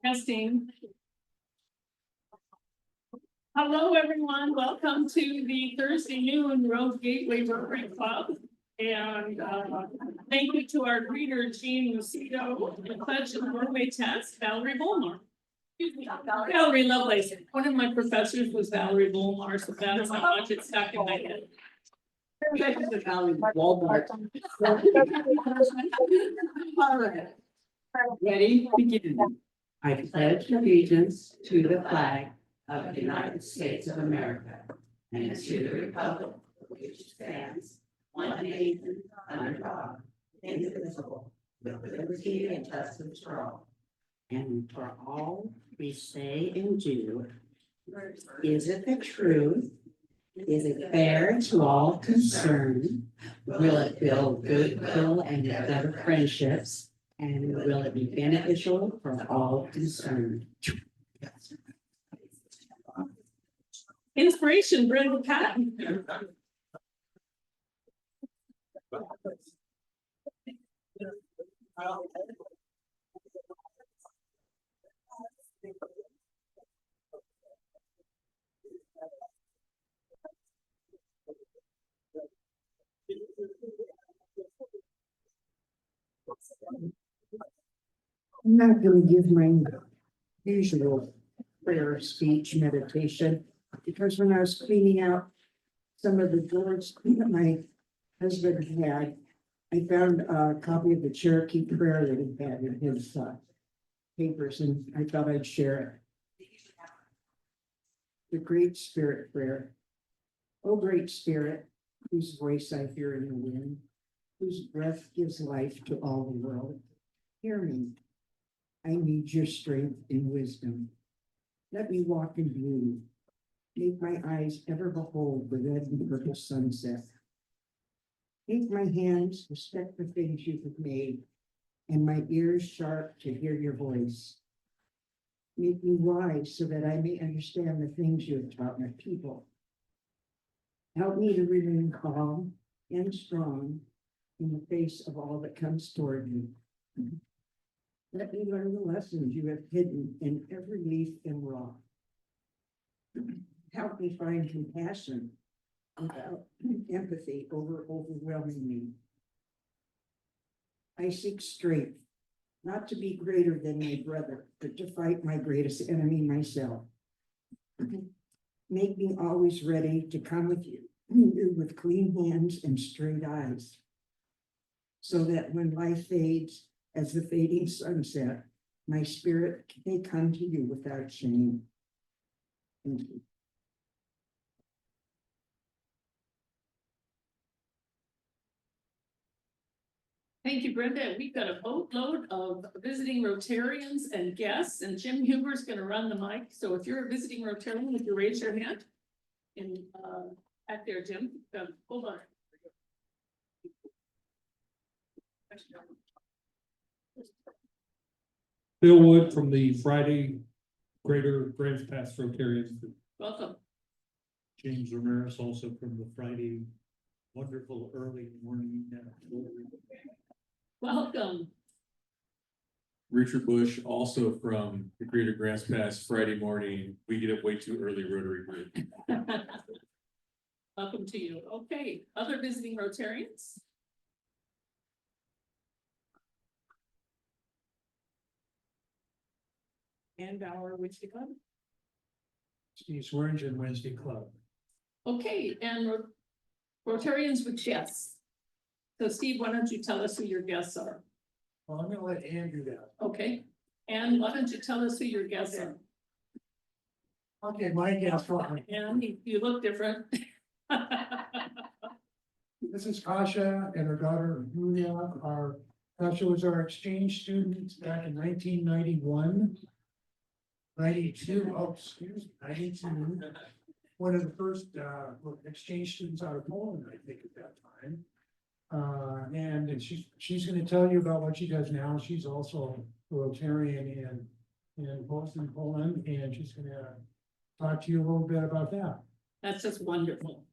Testing. Hello, everyone. Welcome to the Thursday noon Road Gateway Rotary Club. And thank you to our greeter, Jean Lucido, the pledge and doorway test, Valerie Volmar. Valerie Lovelace. One of my professors was Valerie Volmar, so that's how much it stuck in my head. All right. Ready, begin. I pledge allegiance to the flag of the United States of America and to the republic which stands one nation under God, indivisible, with liberty and justice for all. And for all we say and do, is it the truth? Is it fair to all concerned? Will it build goodwill and better friendships? And will it be beneficial for all concerned? Inspiration, Brenda Patton. I'm not going to give my usual prayer, speech, meditation, because when I was cleaning out some of the drawers that my husband had, I found a copy of the Cherokee prayer that he had in his papers, and I thought I'd share it. The Great Spirit Prayer. O Great Spirit, whose voice I hear in the wind, whose breath gives life to all the world, hear me. I need your strength and wisdom. Let me walk in blue. Make my eyes ever behold the red and purple sunset. Make my hands respect the things you have made, and my ears sharp to hear your voice. Make me wise so that I may understand the things you have taught my people. Help me to remain calm and strong in the face of all that comes toward me. Let me learn the lessons you have hidden in every leaf and rock. Help me find compassion without empathy overwhelming me. I seek strength, not to be greater than my brother, but to fight my greatest enemy, myself. Make me always ready to come with you with clean hands and straight eyes, so that when life fades, as the fading sunset, my spirit may come to you without shame. Thank you. Thank you, Brenda. We've got a boatload of visiting Rotarians and guests, and Jim Huber's going to run the mic. So if you're a visiting Rotarian, if you raise your hand, and back there, Jim, hold on. Bill Wood from the Friday Greater Grants Pass Rotarians. Welcome. James Ramirez, also from the Friday Wonderful Early Morning. Welcome. Richard Bush, also from the Greater Grants Pass Friday morning. We get up way too early Rotary group. Welcome to you. Okay, other visiting Rotarians? And our Wednesday Club? Steve Swearingen, Wednesday Club. Okay, and Rotarians with guests. So Steve, why don't you tell us who your guests are? Well, I'm going to let Andrew do that. Okay, and why don't you tell us who your guests are? Okay, my guest. And you look different. This is Kasia and her daughter Julia. Kasia was our exchange student back in 1991. 92, oh, excuse me, 92. One of the first exchange students out of Poland, I think, at that time. And she's going to tell you about what she does now. She's also a Rotarian in Poznan, Poland, and she's going to talk to you a little bit about that. That's just wonderful.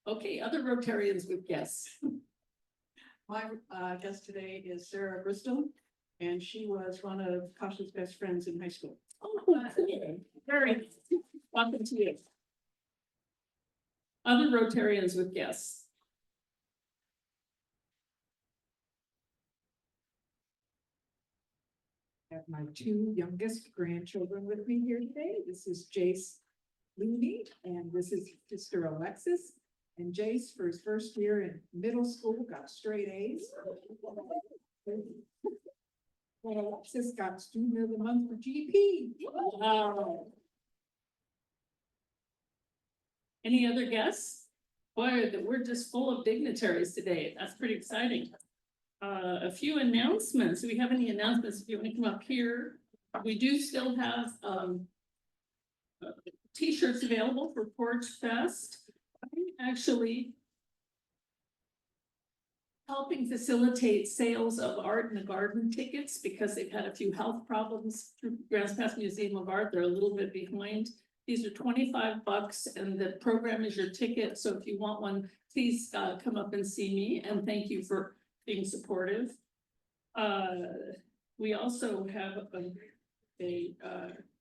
Okay, other Rotarians with guests. My guest today is Sarah Bristol. And she was one of Kasha's best friends in high school. Oh, cool. Very, welcome to you. Other Rotarians with guests. I have my two youngest grandchildren with me here today. This is Jace Looney, and this is sister Alexis. And Jace, for his first year in middle school, got straight A's. And Alexis got student of the month for GP. Wow. Any other guests? Boy, we're just full of dignitaries today. That's pretty exciting. A few announcements. Do we have any announcements? If you want to come up here, we do still have t-shirts available for Porch Fest. I'm actually helping facilitate sales of art in the garden tickets because they've had a few health problems through Grants Pass Museum of Art. They're a little bit behind. These are $25 and the program is your ticket. So if you want one, please come up and see me, and thank you for being supportive. We also have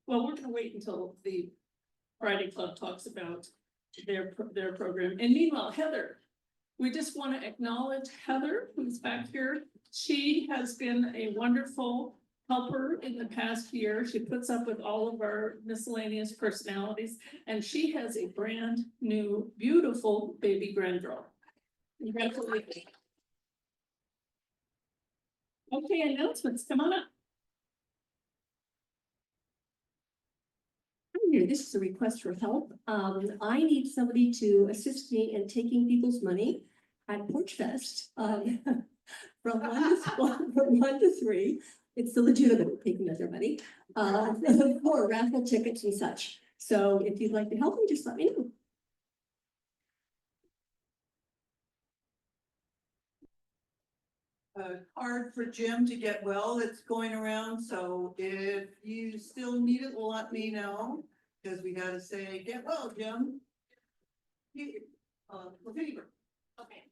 well, we're gonna wait until the Friday Club talks about their program. And meanwhile, Heather, we just want to acknowledge Heather, who's back here. She has been a wonderful helper in the past year. She puts up with all of our miscellaneous personalities, and she has a brand new, beautiful baby granddaughter. Congratulations. Okay, announcements, come on up. Here, this is a request for help. I need somebody to assist me in taking people's money at Porch Fest. From 1 to 3. It's the legitimate taking of their money, for raffle tickets and such. So if you'd like to help me, just let me know. A card for Jim to get well that's going around, so if you still need it, let me know, because we gotta say, get well, Jim. For fever. Okay.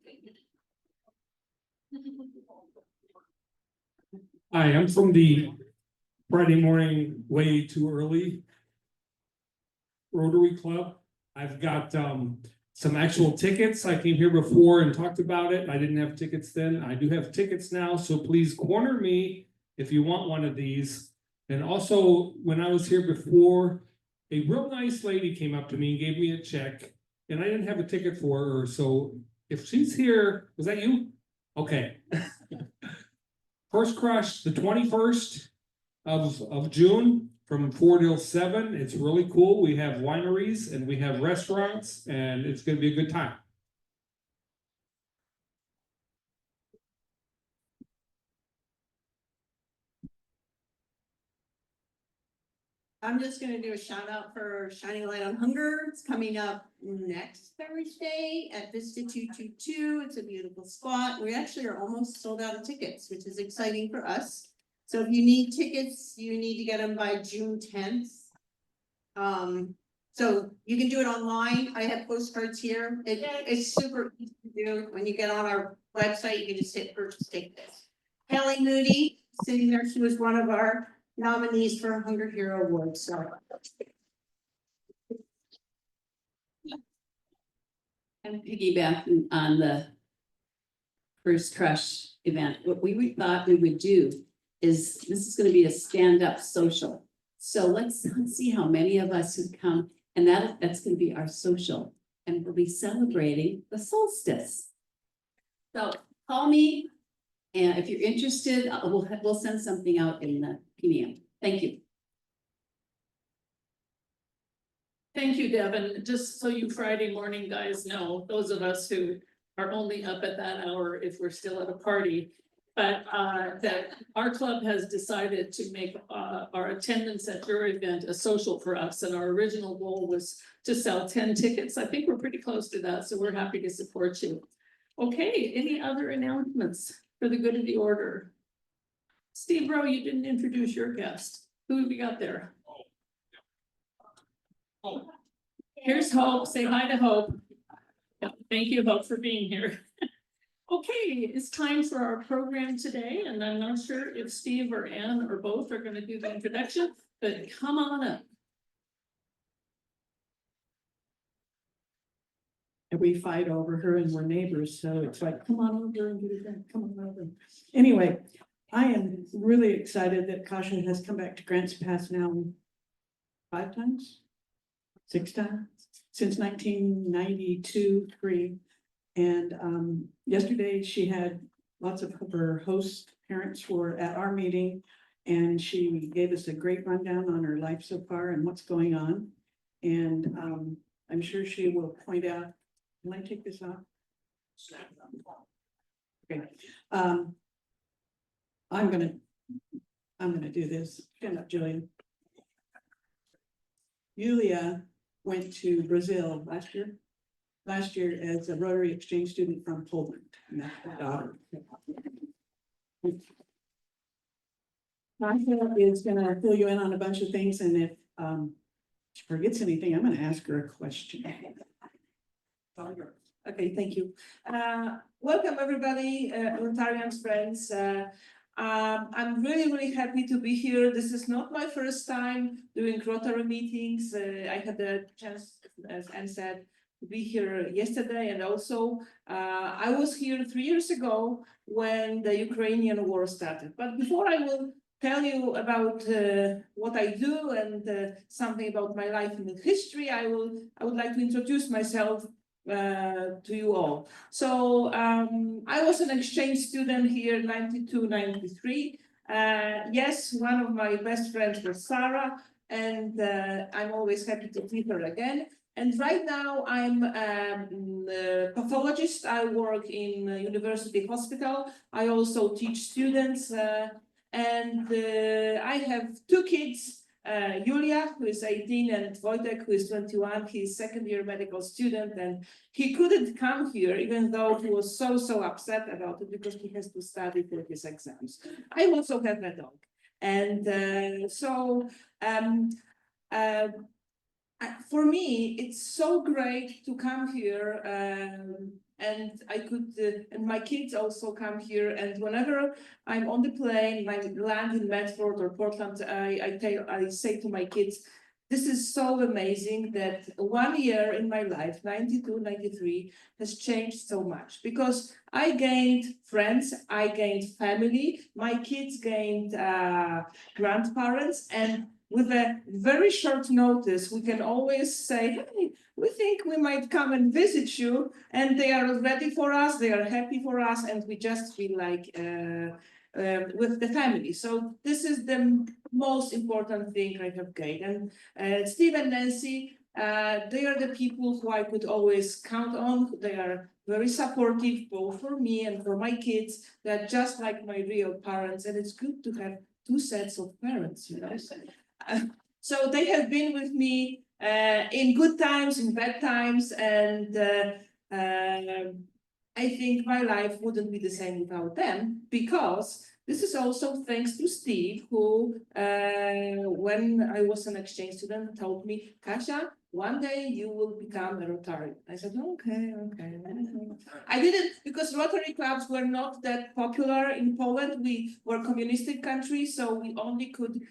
Hi, I'm from the Friday morning way too early Rotary Club. I've got some actual tickets. I came here before and talked about it. I didn't have tickets then. I do have tickets now, so please corner me if you want one of these. And also, when I was here before, a real nice lady came up to me and gave me a check, and I didn't have a ticket for her, so if she's here, was that you? Okay. First Crush, the 21st of June from 4 till 7. It's really cool. We have wineries and we have restaurants, and it's gonna be a good time. I'm just gonna do a shout out for Shining Light on Hunger. It's coming up next Thursday at Vista 222. It's a beautiful spot. We actually are almost sold out of tickets, which is exciting for us. So if you need tickets, you need to get them by June 10th. So you can do it online. I have postcards here. It's super easy to do. When you get on our website, you can just hit purchase tickets. Kelly Moody, sitting there, she was one of our nominees for a Hunger Hero Award, so. And piggybacking on the First Crush event, what we thought we would do is, this is gonna be a stand-up social. So let's see how many of us who come, and that's gonna be our social, and we'll be celebrating the solstice. So call me, and if you're interested, we'll send something out in the PM. Thank you. Thank you, Devin. Just so you Friday morning guys know, those of us who are only up at that hour if we're still at a party. But that our club has decided to make our attendance at your event a social for us. And our original goal was to sell 10 tickets. I think we're pretty close to that, so we're happy to support you. Okay, any other announcements for the good of the order? Steve Rowe, you didn't introduce your guest. Who have you got there? Here's Hope. Say hi to Hope. Yeah, thank you, Hope, for being here. Okay, it's time for our program today, and I'm not sure if Steve or Ann or both are gonna do the introduction, but come on up. And we fight over her and we're neighbors, so it's like, come on over and get it done, come on over. Anyway, I am really excited that Kasia has come back to Grants Pass now 5 times, 6 times, since 1992, 3. And yesterday she had lots of her host parents were at our meeting. And she gave us a great rundown on her life so far and what's going on. And I'm sure she will point out, can I take this off? Okay. I'm gonna do this. Stand up, Julian. Julia went to Brazil last year as a Rotary exchange student from Poland. And that's her daughter. Kasia is gonna fill you in on a bunch of things, and if she forgets anything, I'm gonna ask her a question. Okay, thank you. Welcome, everybody, Rotarians friends. I'm really happy to be here. This is not my first time doing Rotary meetings. I had the chance, as Anne said, to be here yesterday, and also I was here 3 years ago when the Ukrainian war started. But before I will tell you about what I do and something about my life in the history, I would like to introduce myself to you all. So I was an exchange student here, 92, 93. Yes, one of my best friends was Sarah, and I'm always happy to meet her again. And right now I'm a pathologist. I work in a university hospital. I also teach students, and I have 2 kids. Julia, who is 18, and Wojtek, who is 21. He's second-year medical student, and he couldn't come here, even though he was so upset about it because he has to study for his exams. I also have a dog, and for me, it's so great to come here, and I could, and my kids also come here. And whenever I'm on the plane, I land in Medford or Portland, I say to my kids, this is so amazing that 1 year in my life, 92, 93, has changed so much, because I gained friends, I gained family, my kids gained grandparents, and with a very short notice, we can always say, hey, we think we might come and visit you, and they are ready for us, they are happy for us, and we just feel like with the family. So this is the most important thing I have gained. And Steve and Nancy, they are the people who I could always count on. They are very supportive, both for me and for my kids. They're just like my real parents, and it's good to have 2 sets of parents, you know. So they have been with me in good times, in bad times, and I think my life wouldn't be the same without them, because this is also thanks to Steve, who, when I was an exchange student, told me, Kasia, one day you will become a Rotarian. I said, okay. I didn't, because Rotary clubs were not that popular in Poland. We were a communistic country, so we only could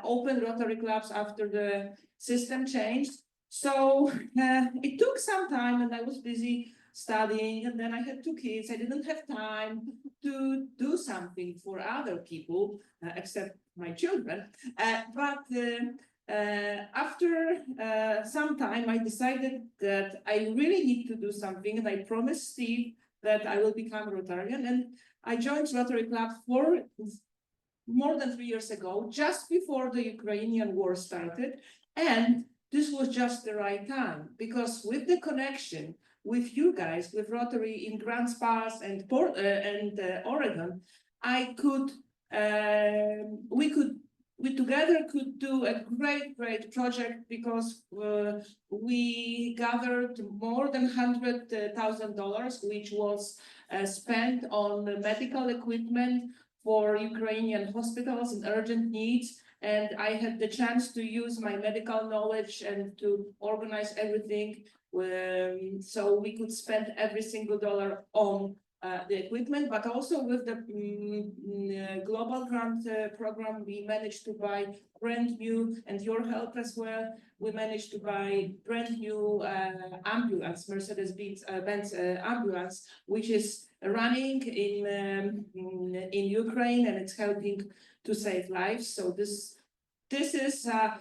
open Rotary clubs after the system changed. So it took some time, and I was busy studying, and then I had 2 kids. I didn't have time to do something for other people, except my children. But after some time, I decided that I really need to do something, and I promised Steve that I will become a Rotarian. And I joined Rotary Club for more than 3 years ago, just before the Ukrainian war started. And this was just the right time, because with the connection with you guys, with Rotary in Grants Pass and Oregon, we together could do a great project, because we gathered more than $100,000, which was spent on medical equipment for Ukrainian hospitals in urgent needs. And I had the chance to use my medical knowledge and to organize everything, so we could spend every single dollar on the equipment, but also with the global grant program, we managed to buy brand new, and your help as well. We managed to buy brand new ambulance, Mercedes-Benz ambulance, which is running in Ukraine, and it's helping to save lives. So this is a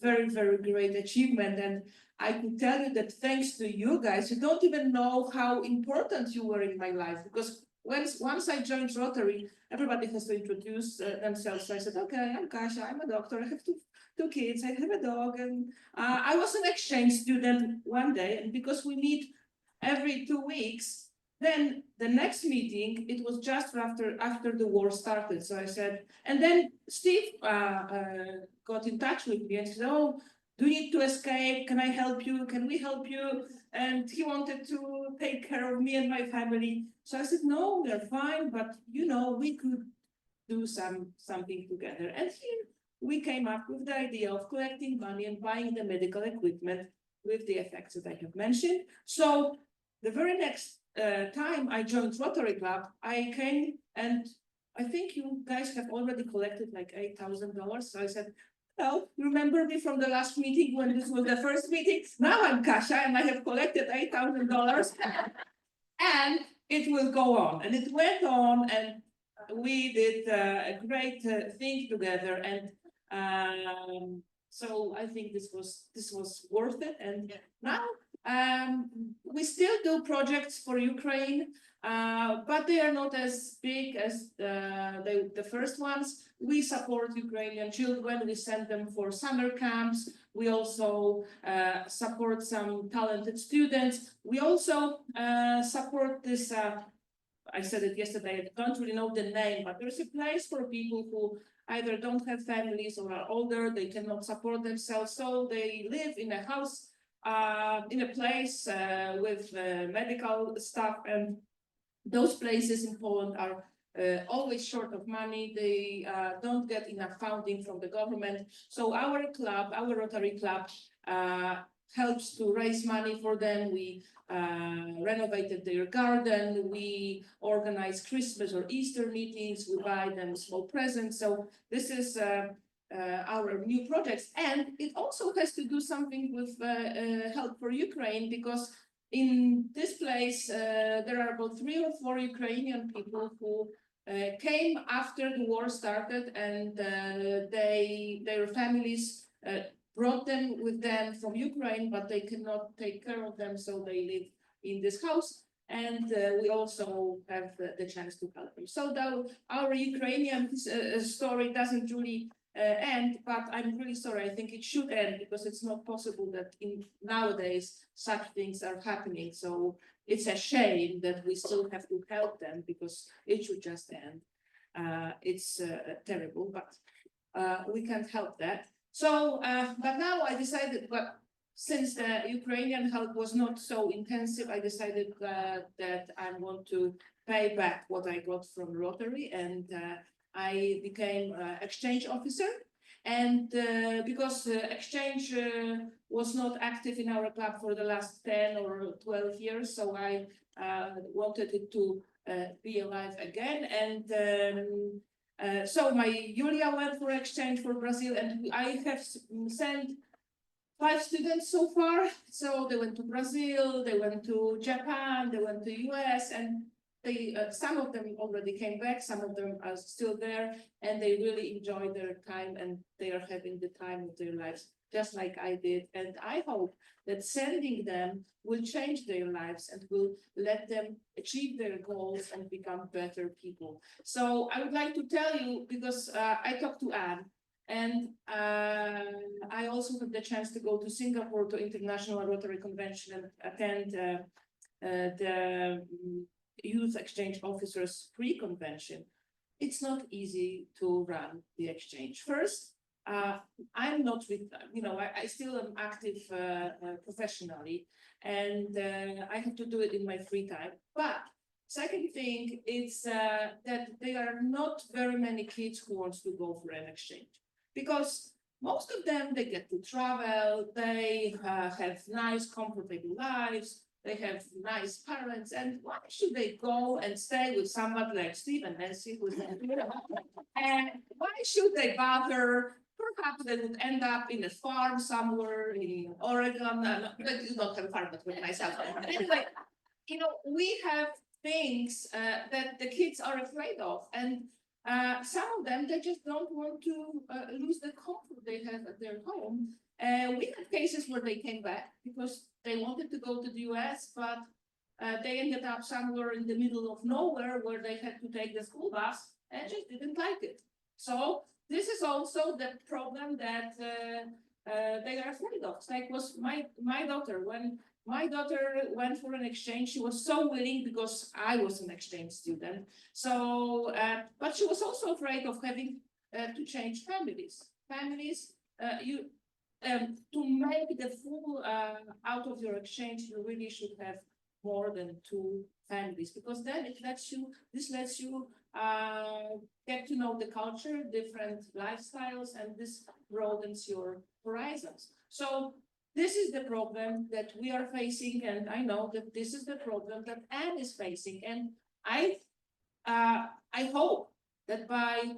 very, very great achievement. And I could tell you that thanks to you guys, you don't even know how important you were in my life, because once I joined Rotary, everybody has to introduce themselves. So I said, okay, I'm Kasia, I'm a doctor, I have two kids, I have a dog, and I was an exchange student one day, and because we meet every 2 weeks, then the next meeting, it was just after the war started. So I said, and then Steve got in touch with me and said, oh, do you need to escape? Can I help you? Can we help you? And he wanted to take care of me and my family. So I said, no, we're fine, but we could do something together. And here we came up with the idea of collecting money and buying the medical equipment with the effects that I have mentioned. So the very next time I joined Rotary Club, I came, and I think you guys have already collected like $8,000. So I said, well, remember me from the last meeting when this was the first meeting? Now I'm Kasia and I have collected $8,000 and it will go on. And it went on, and we did a great thing together. And so I think this was worth it. And now we still do projects for Ukraine, but they are not as big as the first ones. We support Ukrainian children. We send them for summer camps. We also support some talented students. We also support this, I said it yesterday, I don't really know the name, but there's a place for people who either don't have families or are older, they cannot support themselves, so they live in a house, in a place with medical stuff, and those places in Poland are always short of money. They don't get enough funding from the government. So our club, our Rotary Club, helps to raise money for them. We renovated their garden. We organize Christmas or Easter meetings. We buy them small presents. So this is our new projects. And it also has to do something with help for Ukraine, because in this place, there are about 3 or 4 Ukrainian people who came after the war started, and their families brought them with them from Ukraine, but they cannot take care of them, so they live in this house. And we also have the chance to help them. So our Ukrainian story doesn't really end, but I'm really sorry. I think it should end, because it's not possible that nowadays such things are happening. So it's a shame that we still have to help them, because it should just end. It's terrible, but we can't help that. So, but now I decided, but since the Ukrainian help was not so intensive, I decided that I want to pay back what I got from Rotary, and I became exchange officer. And because exchange was not active in our club for the last 10 or 12 years, so I wanted it to be alive again. And so my Julia went for exchange for Brazil, and I have sent 5 students so far. So they went to Brazil, they went to Japan, they went to US, and they some of them already came back, some of them are still there, and they really enjoy their time, and they are having the time of their lives, just like I did. And I hope that sending them will change their lives and will let them achieve their goals and become better people. So I would like to tell you, because I talked to Anne, and I also had the chance to go to Singapore to International Rotary Convention and attend the Youth Exchange Officers pre-convention. It's not easy to run the exchange. First, I'm not with, I still am active professionally, and I have to do it in my free time. But second thing is that there are not very many kids who want to go for an exchange, because most of them, they get to travel, they have nice, comfortable lives, they have nice parents, and why should they go and stay with somebody like Steve and Nancy, who's and why should they bother? Perhaps they would end up in a farm somewhere in Oregon. They do not have a farm, but with myself. Anyway, we have things that the kids are afraid of, and some of them, they just don't want to lose the comfort they have at their home. We had cases where they came back because they wanted to go to the US, but they ended up somewhere in the middle of nowhere where they had to take the school bus and just didn't like it. So this is also the problem that they are afraid of. It's like was my daughter, when my daughter went for an exchange, she was so willing because I was an exchange student. So, but she was also afraid of having to change families. To make the full out of your exchange, you really should have more than 2 families, because then this lets you get to know the culture, different lifestyles, and this broadens your horizons. So this is the problem that we are facing, and I know that this is the problem that Anne is facing. And I hope that by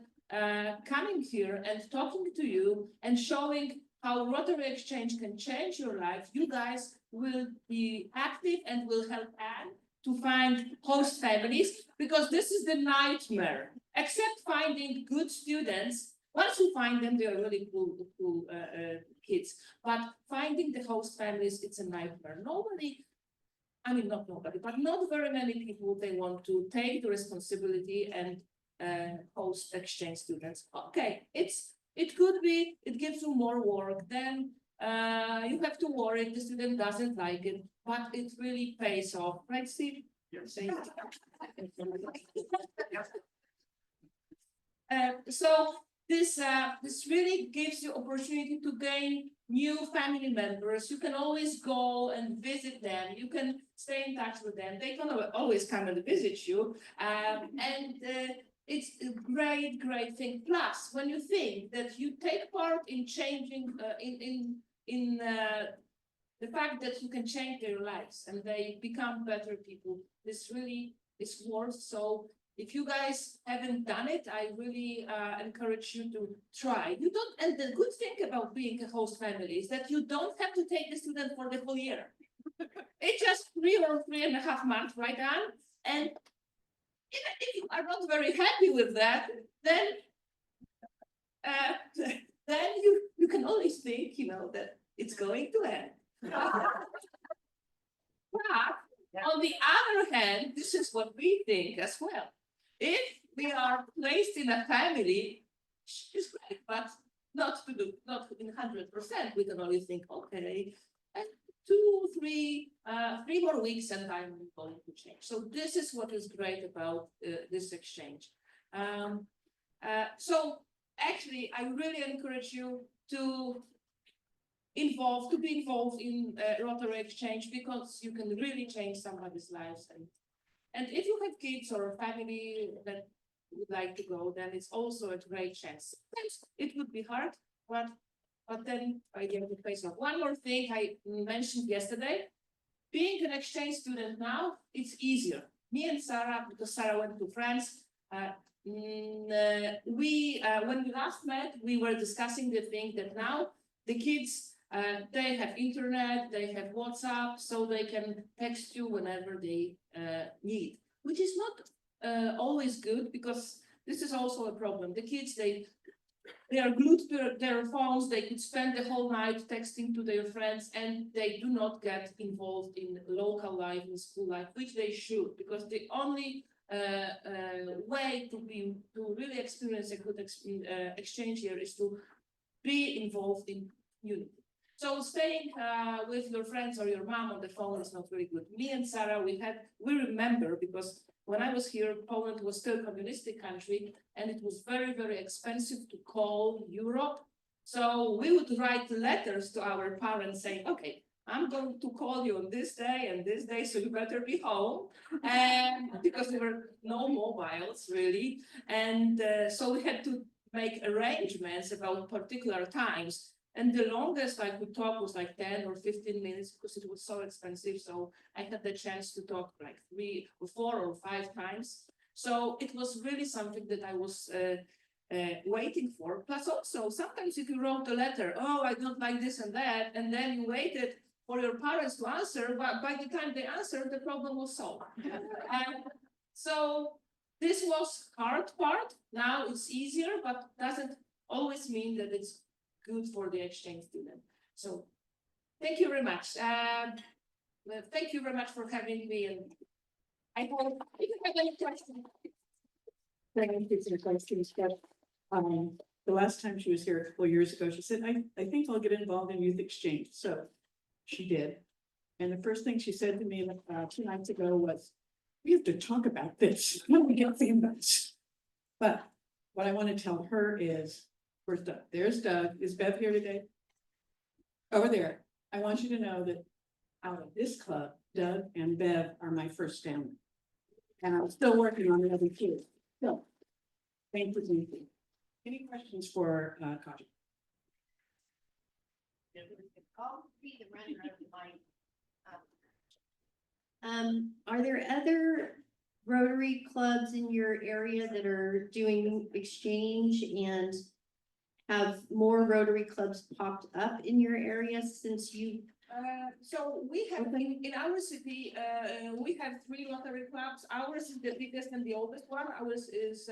coming here and talking to you and showing how Rotary Exchange can change your life, you guys will be active and will help Anne to find host families, because this is the nightmare. Except finding good students, once you find them, they are really cool kids. But finding the host families, it's a nightmare. Not nobody, but not very many people, they want to take the responsibility and host exchange students. Okay, it could be, it gives you more work, then you have to worry if the student doesn't like it, but it really pays off, right, Steve? Yes. So this really gives you opportunity to gain new family members. You can always go and visit them. You can stay in touch with them. They can always come and visit you. It's a great thing. Plus, when you think that you take part in changing, the fact that you can change their lives and they become better people, this really is worth. So if you guys haven't done it, I really encourage you to try. And the good thing about being a host family is that you don't have to take the student for the whole year. It's just 3 or 3.5 months, right, Anne? And even if you are not very happy with that, then you can always think, that it's going to end. But on the other hand, this is what we think as well. If we are placed in a family, it's great, but not in 100%. We can only think, okay, and 3 more weeks and I'm going to change. So this is what is great about this exchange. So actually, I really encourage you to be involved in Rotary Exchange, because you can really change somebody's lives. And if you have kids or a family that would like to go, then it's also a great chance. Sometimes it would be hard, but then I get the face off. One more thing I mentioned yesterday, being an exchange student now, it's easier. Me and Sarah, because Sarah went to France, when we last met, we were discussing the thing that now the kids, they have internet, they have WhatsApp, so they can text you whenever they need, which is not always good, because this is also a problem. The kids, they are glued to their phones. They could spend the whole night texting to their friends, and they do not get involved in local life, in school life, which they should, because the only way to really experience a good exchange here is to be involved in unity. So staying with your friends or your mom on the phone is not very good. Me and Sarah, we remember, because when I was here, Poland was still a communistic country, and it was very, very expensive to call Europe. So we would write letters to our parents saying, okay, I'm going to call you on this day and this day, so you better be home. And because there were no mobiles really. And so we had to make arrangements about particular times. And the longest I could talk was like 10 or 15 minutes because it was so expensive. So I had the chance to talk like 3 or 4 or 5 times. So it was really something that I was waiting for. Plus also, sometimes if you wrote a letter, oh, I don't like this and that, and then you waited for your parents to answer, but by the time they answered, the problem was solved. So this was hard part. Now it's easier, but doesn't always mean that it's good for the exchange student. So thank you very much. Thank you very much for having me. And I hope if you have any questions. Thank you for the questions, but, the last time she was here a couple of years ago, she said, I think I'll get involved in youth exchange. So she did. And the first thing she said to me 2 nights ago was, we have to talk about this when we get famous. But what I want to tell her is, where's Doug? There's Doug. Is Bev here today? Over there. I want you to know that out of this club, Doug and Bev are my first family. And I'm still working on the other two. So, thank you, thank you. Any questions for Kasia? I'll be the runner of mine. Are there other Rotary clubs in your area that are doing exchange, and have more Rotary clubs popped up in your area since you? So we have in our city, we have 3 Rotary clubs. Ours is the biggest and the oldest one. Ours is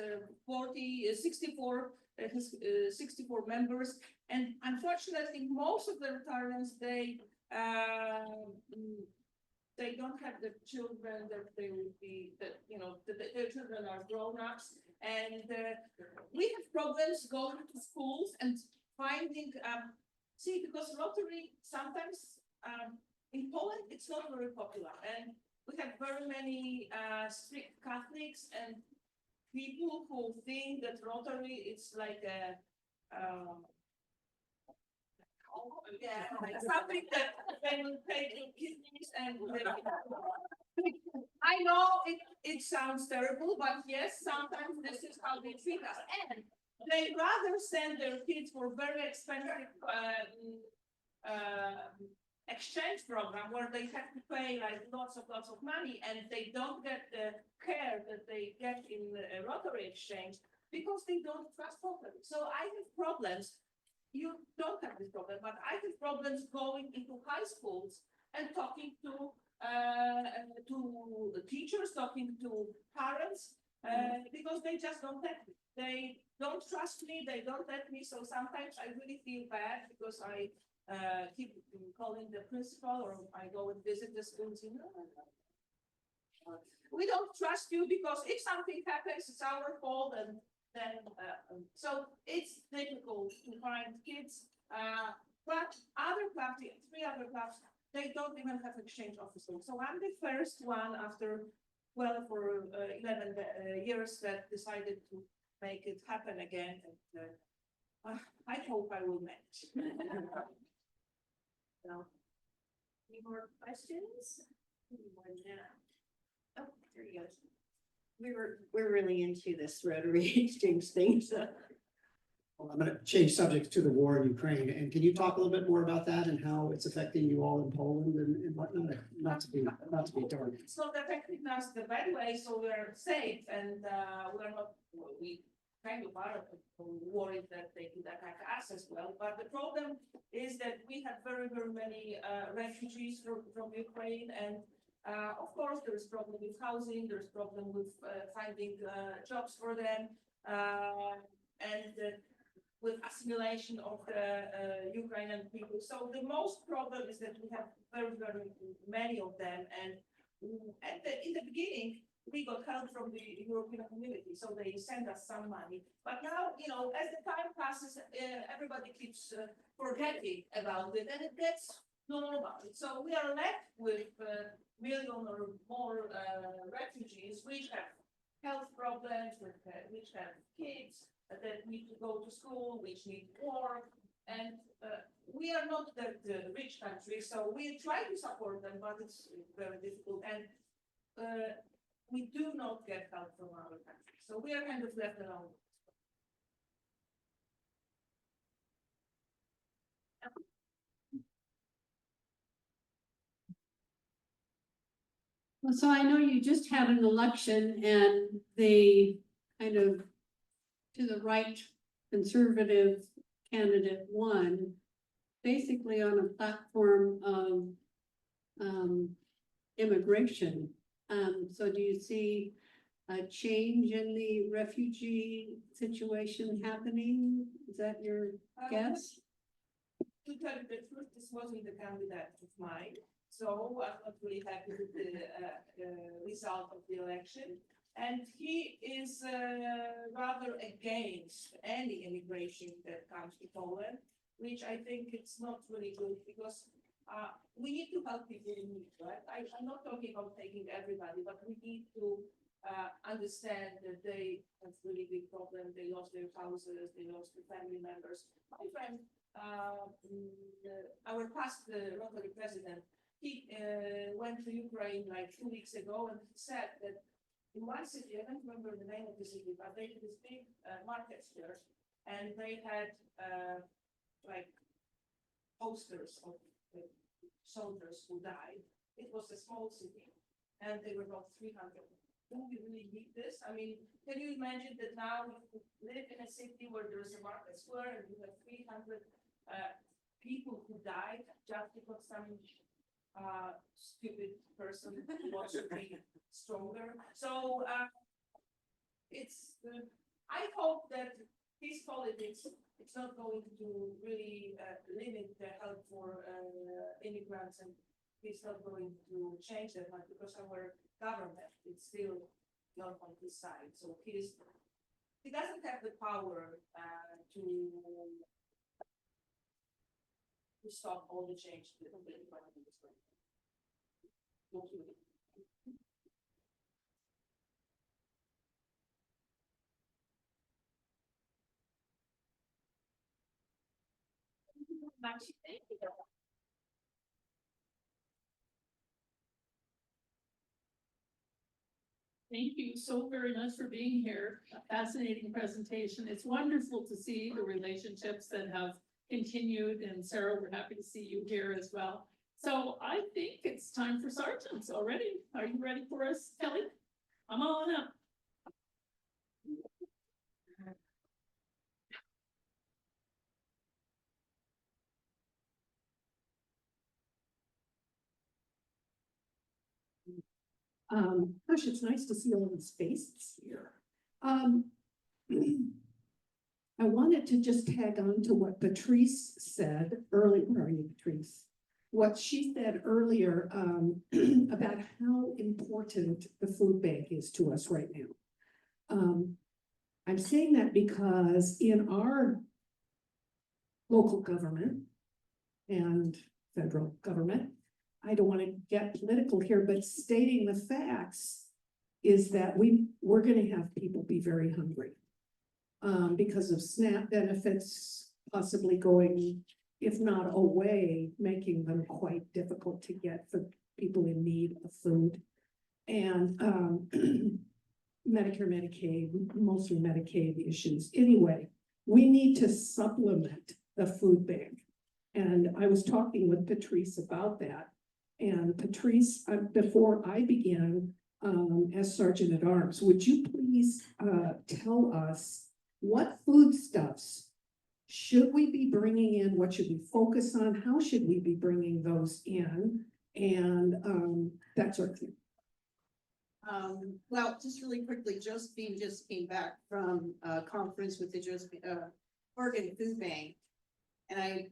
64, has 64 members. And unfortunately, most of the Rotarians, they don't have the children that they would be, that, you know, their children are grown-ups. And we have problems going to schools and finding, because Rotary sometimes, in Poland, it's not very popular. And we have very many strict Catholics and people who think that Rotary is like a, like something that they will pay in kidneys and I know it sounds terrible, but yes, sometimes this is how they treat us. And they rather send their kids for very expensive exchange program where they have to pay like lots of money, and they don't get the care that they get in a Rotary exchange because they don't trust Rotary. So I have problems. You don't have this problem, but I have problems going into high schools and talking to teachers, talking to parents, because they just don't let me. They don't trust me. They don't let me. So sometimes I really feel bad because I keep calling the principal, or I go and visit the schools. You know, we don't trust you because if something happens, it's our fault, and then so it's difficult to find kids. But other clubs, 3 other clubs, they don't even have exchange officers. So I'm the first one after 12 or 11 years that decided to make it happen again. And I hope I will manage. So, any more questions? Oh, there you go. We're really into this Rotary exchange thing, so. Well, I'm going to change subjects to the war in Ukraine. And can you talk a little bit more about that and how it's affecting you all in Poland and whatnot? Not to be dark. It's not affecting us the bad way, so we're safe, and we're not. We kind of are worried that they could attack us as well. But the problem is that we have very many refugees from Ukraine, and of course there is problem with housing. There's problem with finding jobs for them, and with assimilation of the Ukrainian people. So the most problem is that we have very many of them, and in the beginning we got help from the European community, so they send us some money. But now, you know, as the time passes, everybody keeps forgetting about it, and it gets normal. So we are left with million or more refugees, which have health problems, which have kids that need to go to school, which need work, and we are not the rich country, so we try to support them, but it's very difficult, and we do not get help from our country, so we are kind of left alone. Well, so I know you just had an election and the kind of to the right conservative candidate won, basically on a platform of immigration. So do you see a change in the refugee situation happening? Is that your guess? To tell you the truth, this wasn't the candidate of mine, so I'm not really happy with the result of the election. And he is rather against any immigration that comes to Poland, which I think it's not really good because we need to help people in need, right? I'm not talking about taking everybody, but we need to understand that they have really big problems. They lost their houses, they lost their family members. My friend, our past Rotary president, he went to Ukraine like 2 weeks ago, and he said that in one city, I don't remember the name of the city, but they had this big market here, and they had like posters of soldiers who died. It was a small city, and they were about 300. Do we really need this? I mean, can you imagine that now you live in a city where there's a market square and you have 300 people who died just because some stupid person wants to be stronger. So it's I hope that his politics, it's not going to really limit the help for immigrants, and he's not going to change that much because our government is still not on his side. So he doesn't have the power to stop all the change that the environment is going. Thank you so very much for being here. A fascinating presentation. It's wonderful to see the relationships that have continued, and Sarah, we're happy to see you here as well. So I think it's time for sergeants already. Are you ready for us, Kelly? Come on up. Gosh, it's nice to see all these faces here. I wanted to just tag on to what Patrice said earlier, Patrice, what she said earlier about how important the food bank is to us right now. I'm saying that because in our local government and federal government, I don't want to get political here, but stating the facts is that we're going to have people be very hungry because of SNAP benefits possibly going, if not away, making them quite difficult to get for people in need of food. And Medicare, Medicaid, mostly Medicaid issues. Anyway, we need to supplement the food bank. And I was talking with Patrice about that. And Patrice, before I began as Sergeant at Arms, would you please tell us what foodstuffs should we be bringing in? What should we focus on? How should we be bringing those in? And that sort of thing. Well, just really quickly, Josephine just came back from a conference with the Oregon Food Bank. And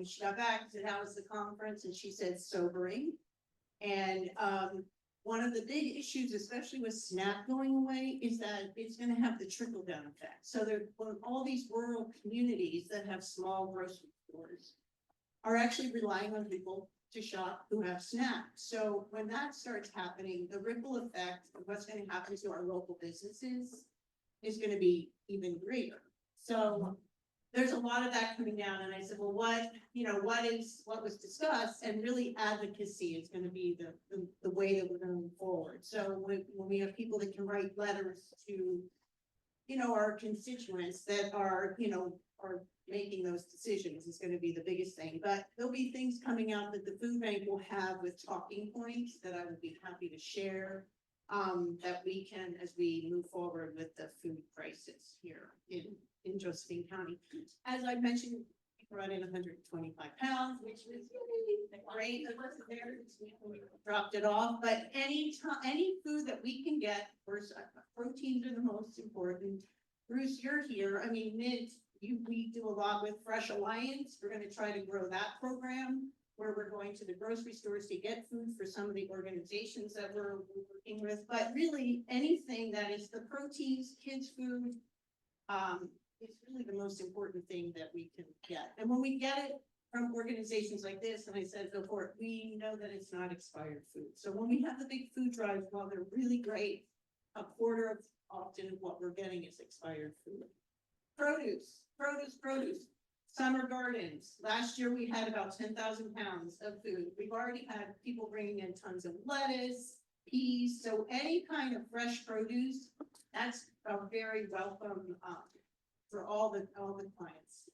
she got back and said, how was the conference? And she said, sobering. And one of the big issues, especially with SNAP going away, is that it's going to have the trickle down effect. So there, all these rural communities that have small grocery stores are actually relying on people to shop who have SNAP. So when that starts happening, the ripple effect of what's going to happen to our local businesses is going to be even greater. So there's a lot of that coming down, and I said, well, what was discussed, and really advocacy is going to be the way that we're going to move forward. So when we have people that can write letters to, our constituents that are making those decisions is gonna be the biggest thing, but there'll be things coming out that the food bank will have with talking points that I would be happy to share. That we can, as we move forward with the food crisis here in Josephine County. As I mentioned, we brought in 125 pounds, which was great. It wasn't there this week when we dropped it off, but any food that we can get, of course, proteins are the most important. Bruce, you're here. I mean, we do a lot with Fresh Alliance. We're gonna try to grow that program, where we're going to the grocery stores to get food for some of the organizations that we're working with. But really, anything that is the proteins, kids' food, is really the most important thing that we can get. And when we get it from organizations like this, and I said before, we know that it's not expired food. So when we have the big food drives, while they're really great, a quarter of often what we're getting is expired food. Produce. Summer gardens. Last year, we had about 10,000 pounds of food. We've already had people bringing in tons of lettuce, peas, so any kind of fresh produce, that's a very welcome, for all the clients.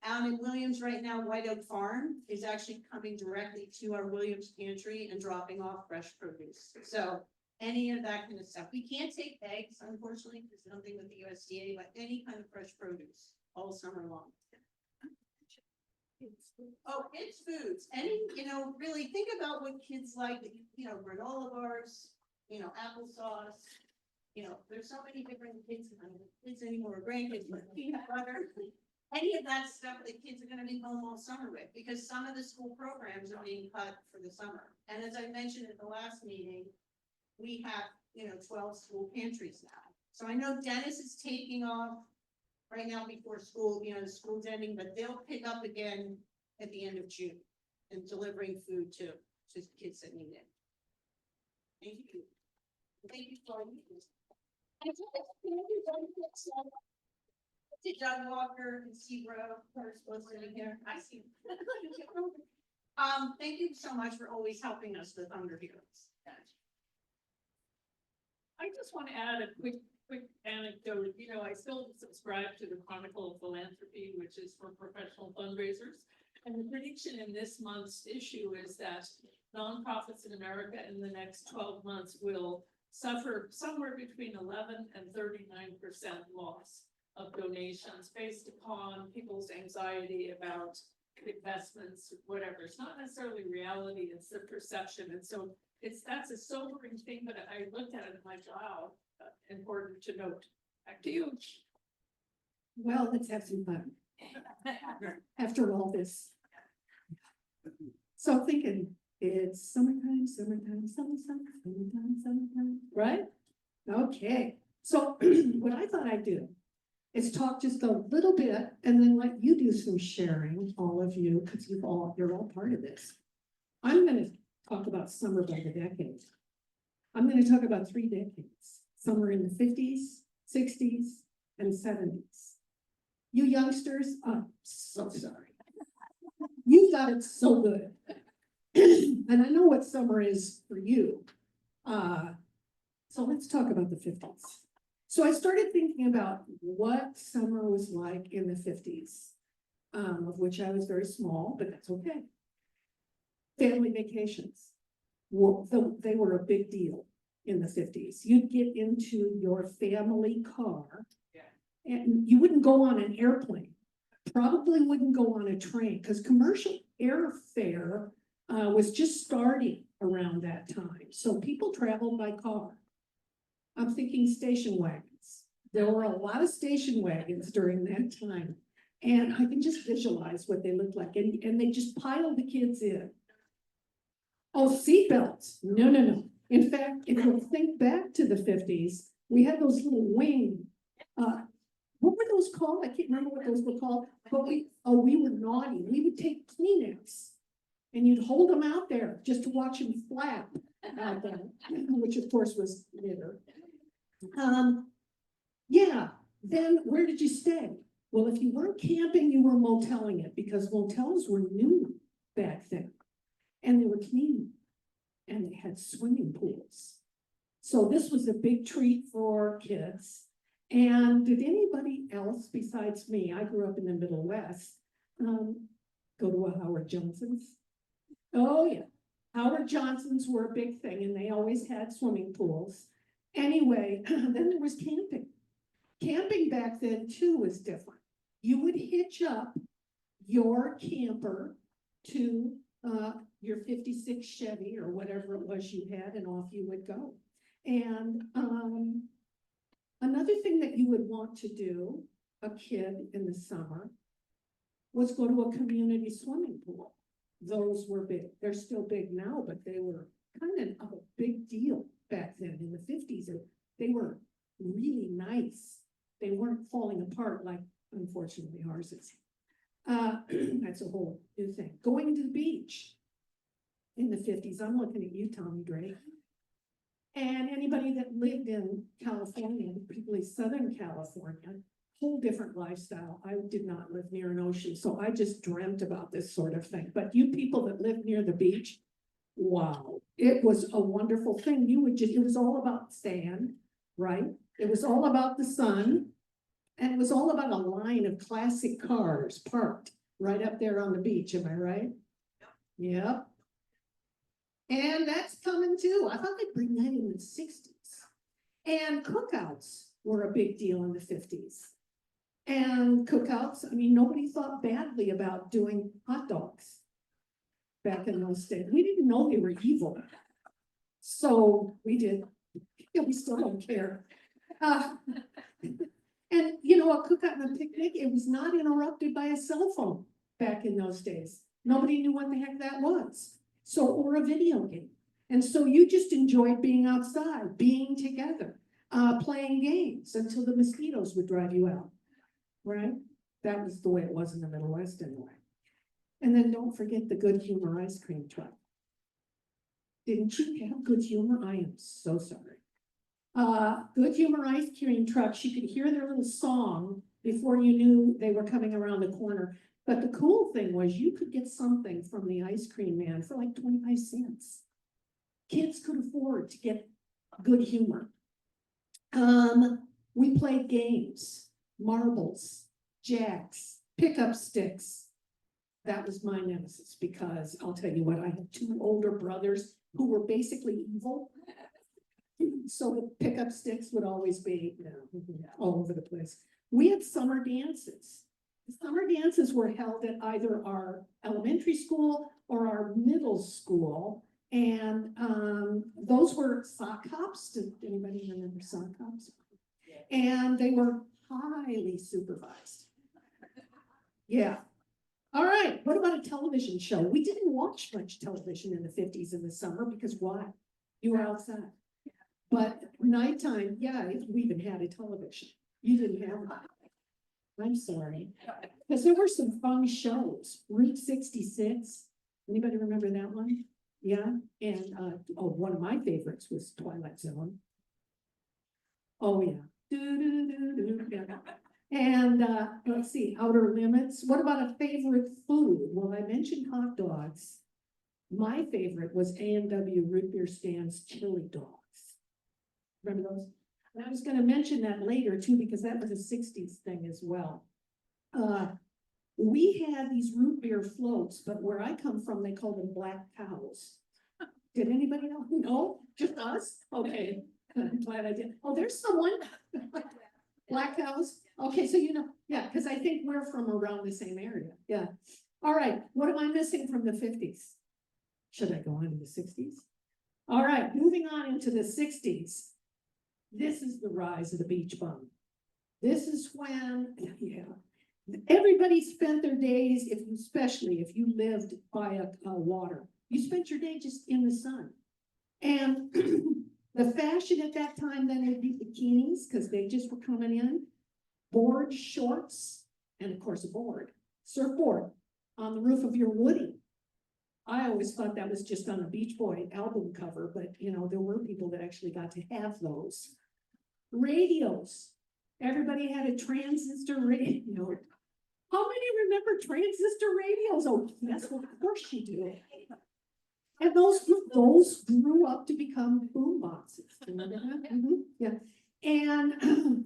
Out in Williams right now, White Oak Farm is actually coming directly to our Williams pantry and dropping off fresh produce. So any of that kind of stuff. We can't take eggs, unfortunately, there's nothing with the USDA, but any kind of fresh produce all summer long. Oh, kids' foods, really think about what kids like, granola bars, applesauce. There's so many different kids anymore, grandkids, but peanut butter. Any of that stuff that kids are gonna be home all summer with, because some of the school programs are being cut for the summer. And as I mentioned at the last meeting, we have, 12 school pantries now. So I know Dennis is taking off right now before school, the school's ending, but they'll pick up again at the end of June and delivering food to kids that need it. Thank you. Thank you for John Walker and Steve Rowe, who's listening here. I see. Thank you so much for always helping us with Hunger Heroes. I just want to add a quick anecdote. I still subscribe to the Chronicle of Philanthropy, which is for professional fundraisers. And the prediction in this month's issue is that nonprofits in America in the next 12 months will suffer somewhere between 11 and 39% loss of donations based upon people's anxiety about investments, whatever. It's not necessarily reality, it's the perception. And so that's a sobering thing, but I looked at it and I'm like, wow, important to note. Back to you. Well, let's have some fun. After all this. So thinking it's summertime, right? Okay, so what I thought I'd do is talk just a little bit and then let you do some sharing, all of you, because you're all part of this. I'm gonna talk about summer by the decade. I'm gonna talk about 3 decades. Summer in the 50s, 60s, and 70s. You youngsters, I'm so sorry. You got it so good. And I know what summer is for you. So let's talk about the 50s. So I started thinking about what summer was like in the 50s, of which I was very small, but that's okay. Family vacations, they were a big deal in the 50s. You'd get into your family car and you wouldn't go on an airplane, probably wouldn't go on a train, because commercial airfare was just starting around that time. So people traveled by car. I'm thinking station wagons. There were a lot of station wagons during that time. And I can just visualize what they looked like. And they just piled the kids in. Oh, seatbelts. No. In fact, if you think back to the 50s, we had those little wing, what were those called? I can't remember what those were called, but we were naughty. We would take Kleenex and you'd hold them out there just to watch them flap out there, which of course was litter. Yeah, then where did you stay? Well, if you weren't camping, you were moteling it, because motels were new back then and they were clean and they had swimming pools. So this was a big treat for kids. And did anybody else besides me, I grew up in the Middle West, go to a Howard Johnson's? Oh, yeah. Howard Johnson's were a big thing and they always had swimming pools. Anyway, then there was camping. Camping back then too was different. You would hitch up your camper to your 56 Chevy or whatever it was you had, and off you would go. And another thing that you would want to do, a kid in the summer, was go to a community swimming pool. Those were big. They're still big now, but they were kind of a big deal back then in the 50s. They were really nice. They weren't falling apart like, unfortunately, ours is. That's a whole new thing. Going to the beach in the 50s. I'm looking at you, Tommy Drake. And anybody that lived in California, particularly Southern California, whole different lifestyle. I did not live near an ocean, so I just dreamt about this sort of thing. But you people that live near the beach, wow, it was a wonderful thing. You would just, it was all about sand, right? It was all about the sun. And it was all about a line of classic cars parked right up there on the beach. Am I right? Yep. And that's coming too. I thought they'd bring that in the 60s. And cookouts were a big deal in the 50s. And cookouts, I mean, nobody thought badly about doing hot dogs back in those days. We didn't know they were evil. So we did. Yeah, we still don't care. And you know, a cookout and a picnic, it was not interrupted by a cell phone back in those days. Nobody knew what the heck that was. So, or a video game. And so you just enjoyed being outside, being together, playing games until the mosquitoes would drive you out, right? That was the way it was in the Middle West anyway. And then don't forget the Good Humor ice cream truck. Didn't you have Good Humor? I am so sorry. Good Humor ice cream trucks, you could hear their little song before you knew they were coming around the corner. But the cool thing was you could get something from the ice cream man for like 25 cents. Kids could afford to get Good Humor. We played games, marbles, jacks, pickup sticks. That was my nemesis because I'll tell you what, I had two older brothers who were basically evil. So the pickup sticks would always be, you know, all over the place. We had summer dances. The summer dances were held at either our elementary school or our middle school. And those were sock hops. Did anybody remember sock hops? And they were highly supervised. Yeah. All right. What about a television show? We didn't watch much television in the 50s in the summer because why? You were outside. But nighttime, yeah, we even had a television. You didn't have that. I'm sorry. Because there were some fun shows. Route 66. Anybody remember that one? Yeah. And one of my favorites was Twilight Zone. Oh yeah. Yeah. And let's see, Outer Limits. What about a favorite food? Well, I mentioned hot dogs. My favorite was A&W Root Beer Stand's chili dogs. Remember those? And I was going to mention that later too, because that was a 60s thing as well. We had these root beer floats, but where I come from, they call them black cows. Did anybody know? No, just us? Okay, I'm glad I did. Oh, there's someone. Black cows. Okay, so you know, yeah, because I think we're from around the same area. Yeah. All right, what am I missing from the 50s? Should I go on to the 60s? All right, moving on into the 60s. This is the rise of the beach bum. This is when, yeah, everybody spent their days, especially if you lived by a water, you spent your day just in the sun. And the fashion at that time then would be bikinis because they just were coming in, board shorts, and of course a board, surfboard on the roof of your Woody. I always thought that was just on a Beach Boy album cover, but you know, there were people that actually got to have those. Radios. Everybody had a transistor radio. How many remember transistor radios? Oh, yes, well, of course you do. And those grew up to become boom boxes. Remember that? Mm-hmm. Yeah. And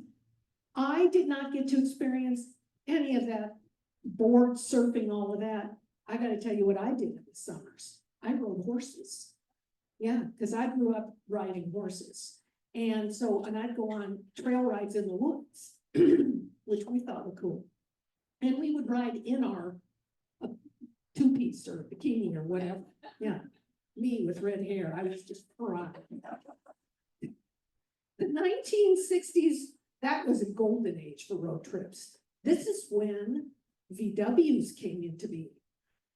I did not get to experience any of that board surfing, all of that. I gotta tell you what I did in the summers. I rode horses. Yeah, because I grew up riding horses. And so, and I'd go on trail rides in the woods, which we thought were cool. And we would ride in our two-piece or bikini or whatever. Yeah, me with red hair, I was just crying. The 1960s, that was a golden age for road trips. This is when VWs came into being.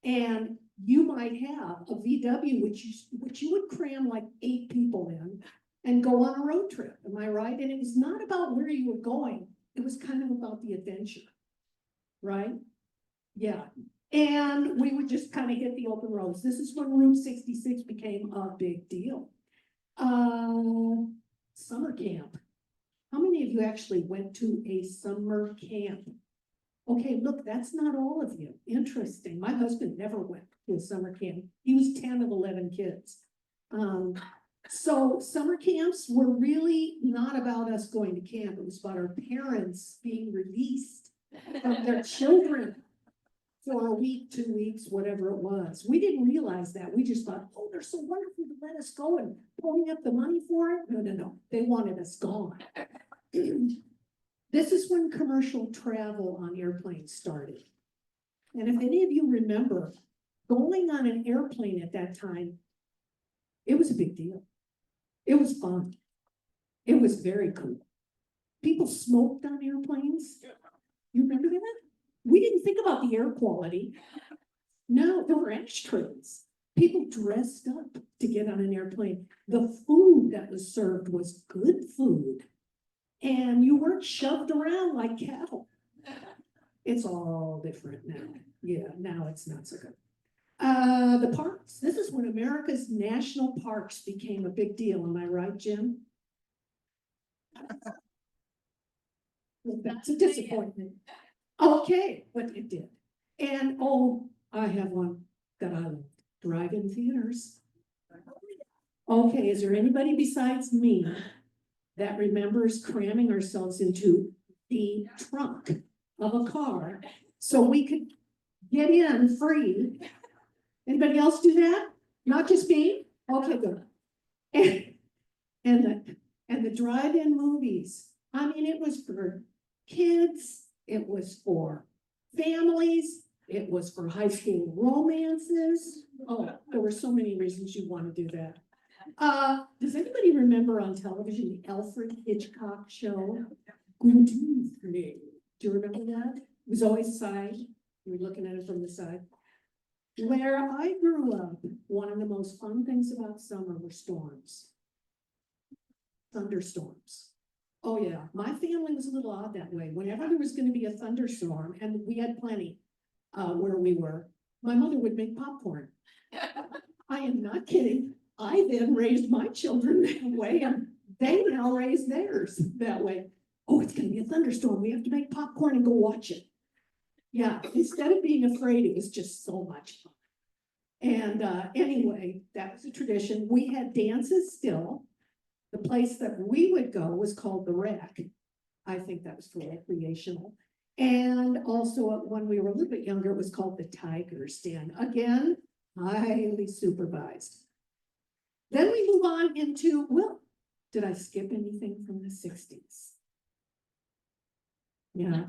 And you might have a VW, which you would cram like 8 people in and go on a road trip. Am I right? And it was not about where you were going. It was kind of about the adventure, right? Yeah. And we would just kind of hit the open roads. This is when Route 66 became a big deal. Summer camp. How many of you actually went to a summer camp? Okay, look, that's not all of you. Interesting. My husband never went to a summer camp. He was 10 of 11 kids. So summer camps were really not about us going to camp. It was about our parents being released from their children for a week, 2 weeks, whatever it was. We didn't realize that. We just thought, oh, they're so wonderful to let us go and pulling up the money for it. No. They wanted us gone. This is when commercial travel on airplanes started. And if any of you remember, going on an airplane at that time, it was a big deal. It was fun. It was very cool. People smoked on airplanes. You remember that? We didn't think about the air quality. No, there were ashtrays. People dressed up to get on an airplane. The food that was served was good food. And you weren't shoved around like cattle. It's all different now. Yeah, now it's not so good. The parks. This is when America's national parks became a big deal. Am I right, Jim? Well, that's a disappointment. Okay, but it did. And oh, I have one that I love. Drive-in theaters. Okay, is there anybody besides me that remembers cramming ourselves into the trunk of a car so we could get in free? Anybody else do that? Not just me? Okay, good. And the drive-in movies. I mean, it was for kids, it was for families, it was for high school romances. Oh, there were so many reasons you want to do that. Does anybody remember on television the Alfred Hitchcock show? Good evening. Do you remember that? It was always side. You were looking at it from the side. Where I grew up, one of the most fun things about summer were storms. Thunderstorms. Oh yeah, my family was a little odd that way. Whenever there was going to be a thunderstorm, and we had plenty where we were, my mother would make popcorn. I am not kidding. I then raised my children that way, and they now raise theirs that way. Oh, it's going to be a thunderstorm. We have to make popcorn and go watch it. Yeah, instead of being afraid, it was just so much fun. And anyway, that was a tradition. We had dances still. The place that we would go was called the Rec. I think that was for recreational. And also when we were a little bit younger, it was called the Tiger's Den. Again, highly supervised. Then we move on into, well, did I skip anything from the 60s? Yeah.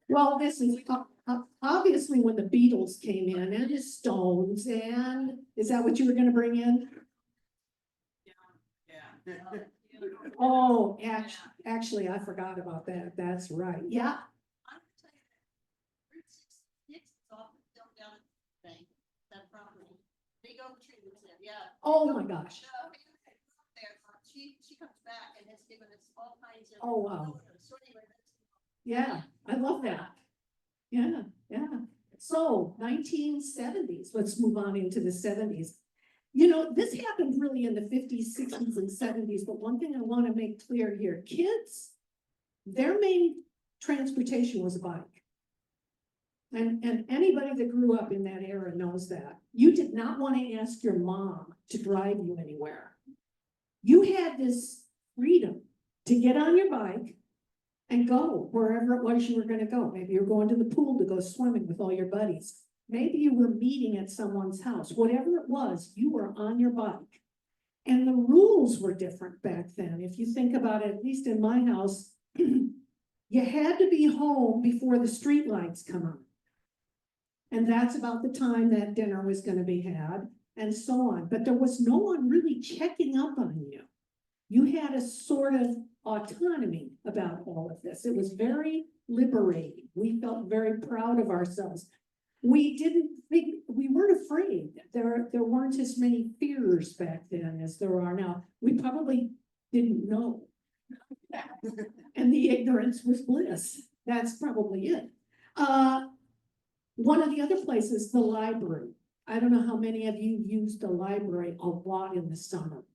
Well, this is obviously when the Beatles came in and the Stones, and is that what you were going to bring in? Oh, actually, I forgot about that. That's right. Yeah. Oh my gosh. She comes back and has given us all kinds of. Oh, wow. Yeah, I love that. Yeah. So 1970s, let's move on into the 70s. You know, this happened really in the 50s, 60s, and 70s, but one thing I want to make clear here, kids, their main transportation was a bike. And anybody that grew up in that era knows that. You did not want to ask your mom to drive you anywhere. You had this freedom to get on your bike and go wherever it was you were gonna go. Maybe you're going to the pool to go swimming with all your buddies. Maybe you were meeting at someone's house. Whatever it was, you were on your bike. And the rules were different back then. If you think about it, at least in my house, you had to be home before the street lights come on. And that's about the time that dinner was gonna be had, and so on. But there was no one really checking up on you. You had a sort of autonomy about all of this. It was very liberating. We felt very proud of ourselves. We didn't think, we weren't afraid. There weren't as many fears back then as there are now. We probably didn't know. And the ignorance was bliss. That's probably it. One of the other places, the library. I don't know how many of you used the library a lot in the summer.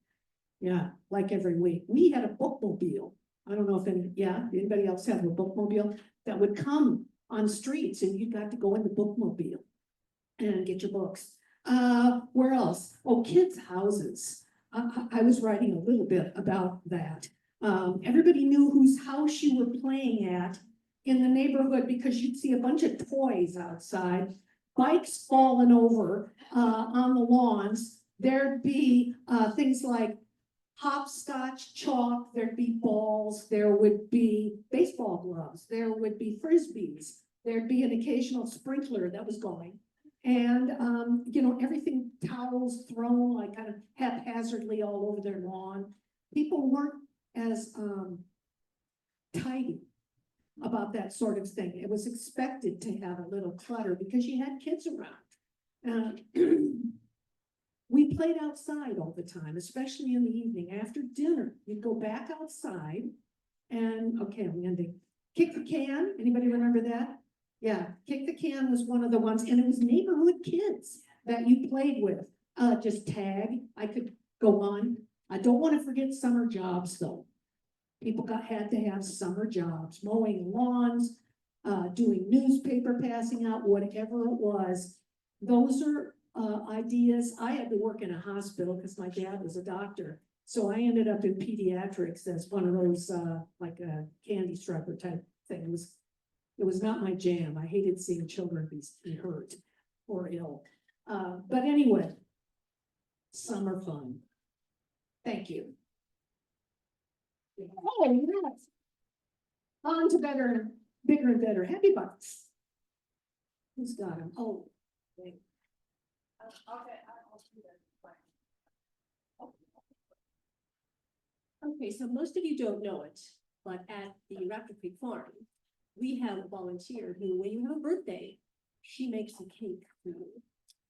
Yeah, like every week. We had a bookmobile. I don't know if anybody else had a bookmobile that would come on streets, and you got to go in the bookmobile and get your books. Where else? Oh, kids' houses. I was writing a little bit about that. Everybody knew whose house you were playing at in the neighborhood because you'd see a bunch of toys outside, bikes falling over on the lawns. There'd be things like hopscotch chalk, there'd be balls, there would be baseball gloves, there would be frisbees, there'd be an occasional sprinkler that was going. And, everything, towels thrown like kind of haphazardly all over their lawn. People weren't as tidy about that sort of thing. It was expected to have a little clutter because you had kids around. We played outside all the time, especially in the evening. After dinner, you'd go back outside and, okay, I'm ending. Kick the can. Anybody remember that? Yeah, kick the can was one of the ones, and it was neighborhood kids that you played with. Just tag. I could go on. I don't want to forget summer jobs, though. People had to have summer jobs, mowing lawns, doing newspaper passing out, whatever it was. Those are ideas. I had to work in a hospital because my dad was a doctor. So I ended up in pediatrics as one of those, like a candy striper type thing. It was not my jam. I hated seeing children be hurt or ill. But anyway, summer fun. Thank you. Oh, yes. On to better, bigger and better. Happy bucks. Who's got them? Oh, wait. Okay, so most of you don't know it, but at the Raptor Creek Farm, we have a volunteer who, when you have a birthday, she makes a cake for you,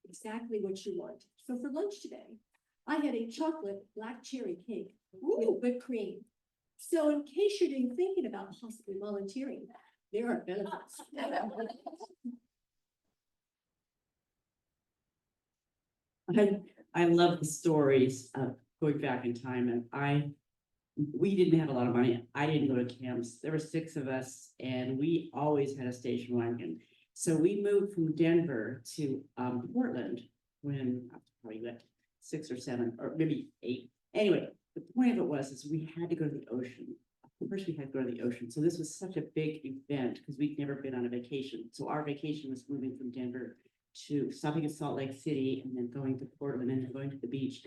exactly what you want. So for lunch today, I had a chocolate black cherry cake with whipped cream. So in case you're thinking about possibly volunteering, there are benefits. I love the stories of going back in time, and we didn't have a lot of money. I didn't go to camps. There were 6 of us, and we always had a station wagon. So we moved from Denver to Portland when I was probably like 6 or 7, or maybe 8. Anyway, the point of it was we had to go to the ocean. First, we had to go to the ocean. So this was such a big event because we'd never been on a vacation. So our vacation was moving from Denver to stopping at Salt Lake City and then going to Portland and then going to the beach.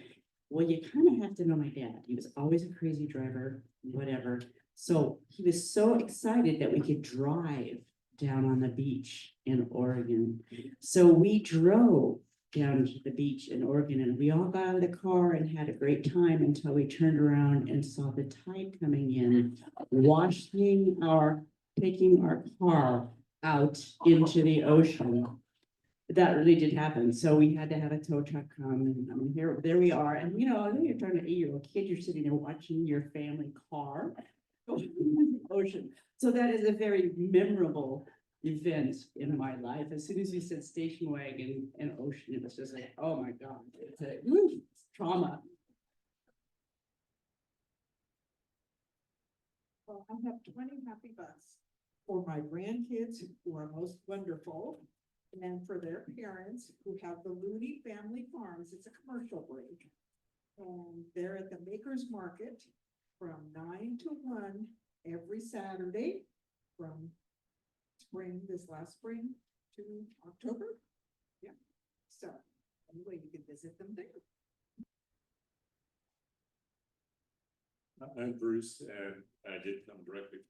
Well, you kind of have to know my dad. He was always a crazy driver, whatever. So he was so excited that we could drive down on the beach in Oregon. So we drove down to the beach in Oregon, and we all got out of the car and had a great time until we turned around and saw the tide coming in, taking our car out into the ocean. That really did happen. So we had to have a tow truck come, and I mean, there we are. And I know you're talking to an 8-year-old kid, you're sitting there watching your family car go into the ocean. So that is a very memorable event in my life. As soon as you said station wagon and ocean, it was just like, oh my God, it's trauma. Well, I have 20 happy bucks for my grandkids who are most wonderful, and for their parents who have the Looney Family Farms. It's a commercial break. And they're at the Makers Market from 9 to 1 every Saturday from this last spring to October. Yeah, so anyway, you can visit them there. I'm Bruce, and I did come directly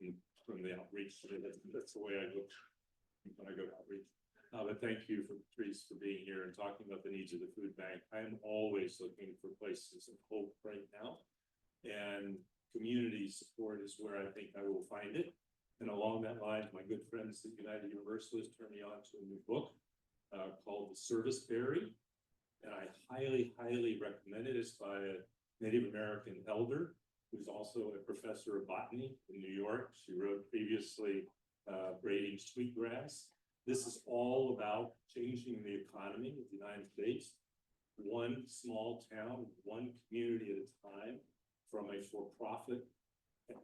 from the outreach, so that's the way I look when I go to outreach. But thank you for Patrice for being here and talking about the needs of the food bank. I am always looking for places of hope right now. And community support is where I think I will find it. And along that line, my good friends at United Universalists turned me on to a new book called The Service Berry. And I highly, highly recommend it. It's by a Native American elder who's also a professor of botany in New York. She wrote previously Braiding Sweetgrass. This is all about changing the economy of the United States, one small town, one community at a time, from a for-profit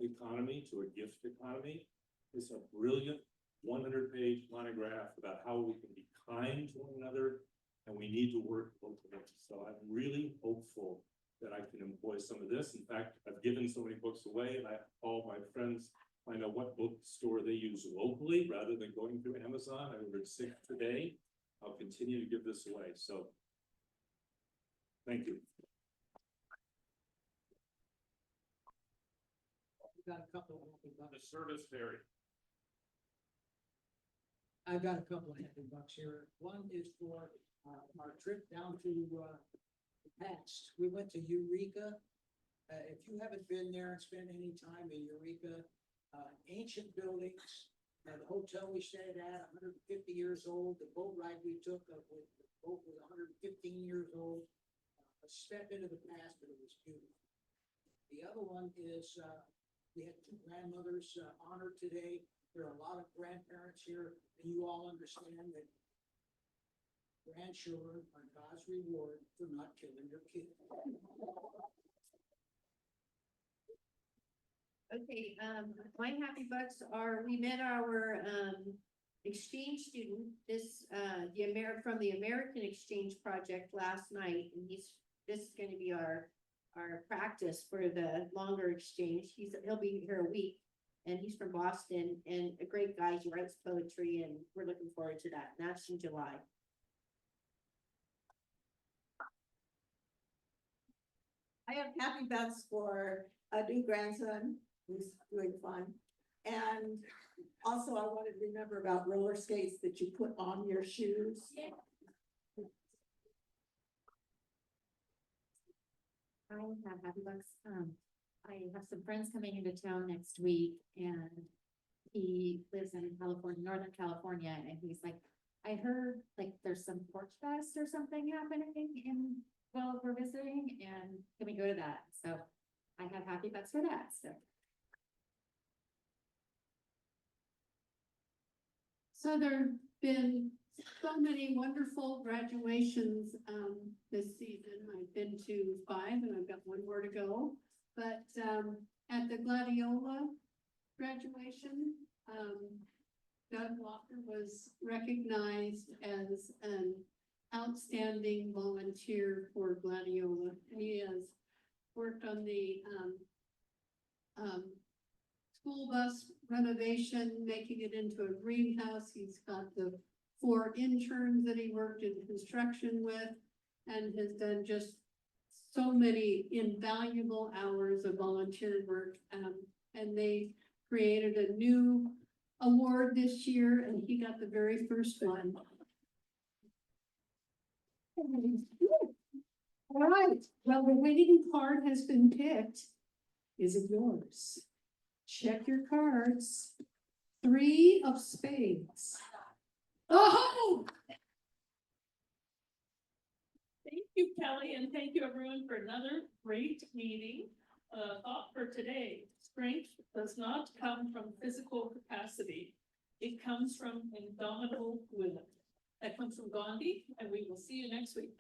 economy to a gift economy. It's a brilliant 100-page monograph about how we can be kind to one another, and we need to work locally. So I'm really hopeful that I can employ some of this. In fact, I've given so many books away, and I all my friends find out what bookstore they use locally rather than going through Amazon. I ordered 6 today. I'll continue to give this away. So thank you. Got a couple of happy bucks. The Service Berry. I've got a couple of happy bucks here. One is for our trip down to the past. We went to Eureka. If you haven't been there and spent any time in Eureka, ancient buildings, the hotel we stayed at, 150 years old. The boat ride we took, the boat was 115 years old. A step into the past, but it was beautiful. The other one is we had 2 grandmothers honored today. There are a lot of grandparents here, and you all understand that grandchildren are God's reward for not killing your kids. Okay, my happy bucks are, we met our exchange student, this from the American Exchange Project last night, and this is gonna be our practice for the longer exchange. He'll be here a week, and he's from Boston, and a great guy. He writes poetry, and we're looking forward to that. And that's in July. I have happy bucks for a new grandson who's doing fun. And also I wanted to remember about roller skates that you put on your shoes. Yeah. I have happy bucks. I have some friends coming into town next week, and he lives in California, Northern California, and he's like, I heard like there's some porch fest or something happening while we're visiting, and can we go to that? So I have happy bucks for that. So there've been so many wonderful graduations this season. I've been to 5 and I've got 1 more to go. But at the Gladiola graduation, Doug Walker was recognized as an outstanding volunteer for Gladiola. He has worked on the school bus renovation, making it into a greenhouse. He's got the 4 interns that he worked in construction with, and has done just so many invaluable hours of volunteer work. And they created a new award this year, and he got the very first one. All right, well, the winning card has been picked. Is it yours? Check your cards. 3 of spades. Oh! Thank you, Kelly, and thank you everyone for another great meeting. Thought for today, strength does not come from physical capacity. It comes from indomitable will. That comes from Gandhi, and we will see you next week.